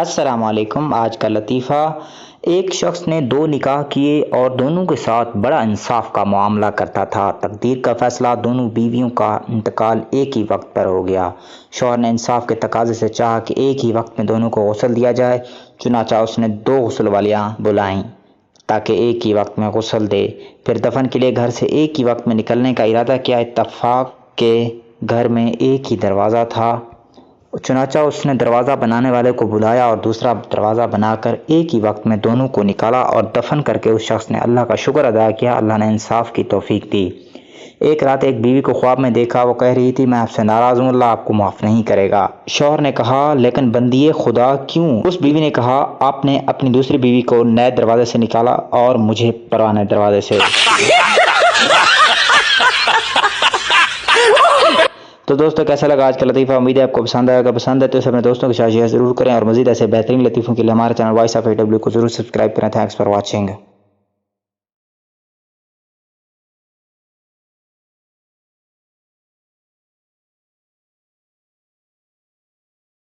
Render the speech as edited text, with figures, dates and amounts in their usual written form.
السلام علیکم۔ آج کا لطیفہ، ایک شخص نے دو نکاح کیے اور دونوں کے ساتھ بڑا انصاف کا معاملہ کرتا تھا۔ تقدیر کا فیصلہ، دونوں بیویوں کا انتقال ایک ہی وقت پر ہو گیا۔ شوہر نے انصاف کے تقاضے سے چاہا کہ ایک ہی وقت میں دونوں کو غسل دیا جائے، چنانچہ اس نے 2 غسل والیاں بلائیں تاکہ ایک ہی وقت میں غسل دے۔ پھر دفن کے لیے گھر سے ایک ہی وقت میں نکلنے کا ارادہ کیا۔ اتفاق کے گھر میں ایک ہی دروازہ تھا، چنانچہ اس نے دروازہ بنانے والے کو بلایا اور دوسرا دروازہ بنا کر ایک ہی وقت میں دونوں کو نکالا اور دفن کر کے اس شخص نے اللہ کا شکر ادا کیا۔ اللہ نے انصاف کی توفیق دی۔ ایک رات ایک بیوی کو خواب میں دیکھا، وہ کہہ رہی تھی میں آپ سے ناراض ہوں، اللہ آپ کو معاف نہیں کرے گا۔ شوہر نے کہا لیکن بندیے خدا کیوں؟ اس بیوی نے کہا آپ نے اپنی دوسری بیوی کو نئے دروازے سے نکالا اور مجھے پرانے دروازے سے۔ تو دوستو کیسا لگا آج کا لطیفہ؟ امید ہے آپ کو پسند آئے گا۔ پسند ہے تو اسے اپنے دوستوں کے ساتھ شیئر ضرور کریں اور مزید ایسے بہترین لطیفوں کے لیے ہمارے چینل وائس آف AW کو ضرور سبسکرائب کریں۔ Thanks for watching.